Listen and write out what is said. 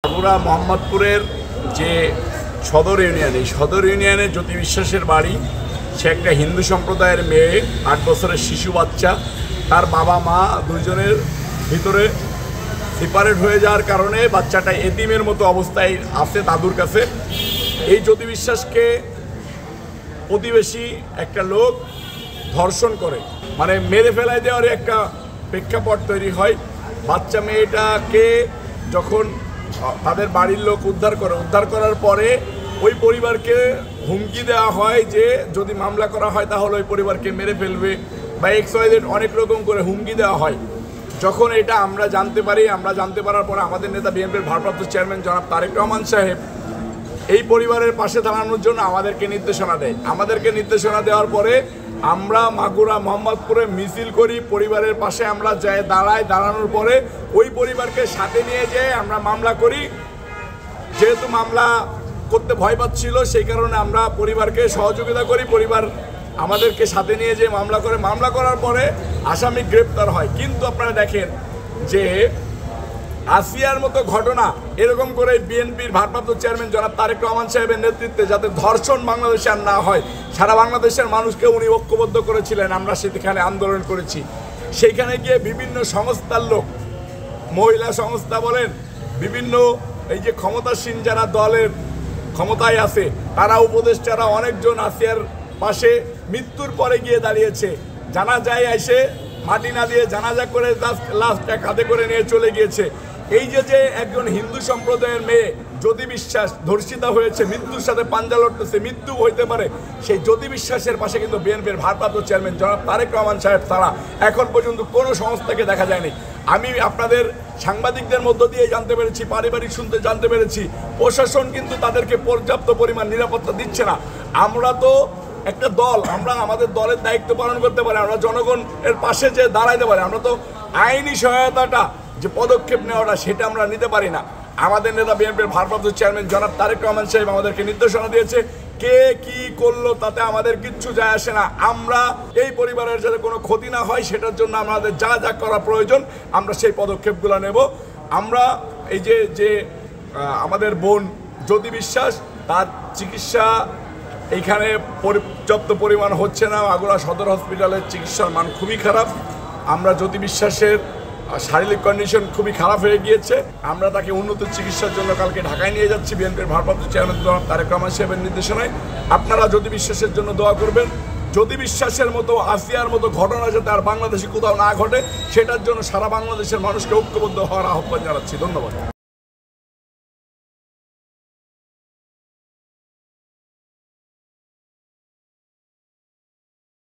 মাগুরা মোহাম্মদপুরের যে সদর ইউনিয়ন, এই সদর ইউনিয়নে জ্যোতি বিশ্বাসের বাড়ি। সে একটা হিন্দু সম্প্রদায়ের মেয়ে, 8 বছরের শিশু বাচ্চা। তার বাবা মা দুজনের ভিতরে সেপারেট হয়ে যাওয়ার কারণে বাচ্চাটা এতিমের মতো অবস্থায় আছে দাদুর কাছে। এই জ্যোতি বিশ্বাসকে প্রতিবেশী একটা লোক ধর্ষণ করে, মানে মেরে ফেলায় দেওয়ার একটা প্রেক্ষাপট তৈরি হয়। বাচ্চা মেয়েটাকে যখন তাদের বাড়ির লোক উদ্ধার করার পরে ওই পরিবারকে হুমকি দেওয়া হয় যে যদি মামলা করা হয় তাহলে ওই পরিবারকে মেরে ফেলবে বা XYZ অনেক রকম করে হুমকি দেওয়া হয়। যখন এটা আমরা জানতে পারার পরে আমাদের নেতা বিএনপির ভারপ্রাপ্ত চেয়ারম্যান জনাব তারেক রহমান সাহেব এই পরিবারের পাশে দাঁড়ানোর জন্য আমাদেরকে নির্দেশনা দেয়। আমাদেরকে নির্দেশনা দেওয়ার পরে আমরা মাগুরা মোহাম্মদপুরে মিছিল করি, পরিবারের পাশে আমরা যাই দাঁড়ানোর পরে ওই পরিবারকে সাথে নিয়ে যেয়ে আমরা মামলা করি। যেহেতু মামলা করতে ভয় পাচ্ছিল সেই কারণে আমরা পরিবারকে সহযোগিতা করি। পরিবার আমাদেরকে সাথে নিয়ে যেয়ে মামলা করার পরে আসামি গ্রেপ্তার হয়। কিন্তু আপনারা দেখেন যে আসিয়ার মতো ঘটনা এরকম করে বিএনপির ভারপ্রাপ্ত চেয়ারম্যান জনাব তারেক রহমান সাহেবের নেতৃত্বে যাতে ধর্ষণ বাংলাদেশে আর না হয়, সারা বাংলাদেশের মানুষকে উনি ঐক্যবদ্ধ করেছিলেন। আমরা সেখানে আন্দোলন করেছি। সেইখানে গিয়ে বিভিন্ন সংস্থার লোক, মহিলা সংস্থা বলেন, বিভিন্ন এই যে ক্ষমতাসীন যারা দলের ক্ষমতায় আছে তারা উপদেষ্টারা অনেকজন আসিয়ার পাশে মৃত্যুর পরে গিয়ে দাঁড়িয়েছে। জানাজায় এসে মাটি না দিয়ে জানাজা করে লাশটা কাঁধে করে নিয়ে চলে গিয়েছে। এই যে একজন হিন্দু সম্প্রদায়ের মেয়ে জ্যোতি বিশ্বাস ধর্ষিতা হয়েছে, মৃত্যুর সাথে পাঞ্জা লড়তেছে, মৃত্যু হইতে পারে, সেই জ্যোতি বিশ্বাসের পাশে কিন্তু বিএনপির ভারপ্রাপ্ত চেয়ারম্যান জনাব তারেক রহমান সাহেব ছাড়া এখন পর্যন্ত কোনো সংস্থাকে দেখা যায়নি। আমি আপনাদের সাংবাদিকদের মধ্য দিয়ে জানতে পেরেছি, পারিবারিক সূত্রে জানতে পেরেছি, প্রশাসন কিন্তু তাদেরকে পর্যাপ্ত পরিমাণ নিরাপত্তা দিচ্ছে না। আমরা তো একটা দল, আমরা আমাদের দলের দায়িত্ব পালন করতে পারি, আমরা জনগণের পাশে যে দাঁড়াইতে পারি, আমরা তো আইনি সহায়তাটা যে পদক্ষেপ নেওয়াটা সেটা আমরা নিতে পারি না। আমাদের নেতা বিএনপির ভারপ্রাপ্ত চেয়ারম্যান জনাব তারেক রহমান সাহেব আমাদেরকে নির্দেশনা দিয়েছে, কে কি করলো তাতে আমাদের কিচ্ছু যায় আসে না। আমরা এই পরিবারের যাতে কোনো ক্ষতি না হয় সেটার জন্য আমাদের যা যা করা প্রয়োজন আমরা সেই পদক্ষেপগুলো নেব। আমরা এই যে আমাদের বোন জ্যোতি বিশ্বাস, তার চিকিৎসা এইখানে পর্যাপ্ত পরিমাণ হচ্ছে না। মাগুরা সদর হসপিটালের চিকিৎসার মান খুবই খারাপ। আমরা জ্যোতি বিশ্বাসের শারীরিক কন্ডিশন খুবই খারাপ হয়ে গিয়েছে। আমরা তাকে উন্নত চিকিৎসার জন্য কালকে ঢাকায় নিয়ে যাচ্ছি বিএনপির ভারপ্রাপ্ত চেয়ারম্যান তারেক রহমান সাহেবের নির্দেশনায়। আপনারা জ্যোতি বিশ্বাসের জন্য দোয়া করবেন। জ্যোতি বিশ্বাসের মতো, আসিয়ার মতো ঘটনা যাতে আর বাংলাদেশে কোথাও না ঘটে সেটার জন্য সারা বাংলাদেশের মানুষকে ঐক্যবদ্ধ হওয়ার আহ্বান জানাচ্ছি। ধন্যবাদ।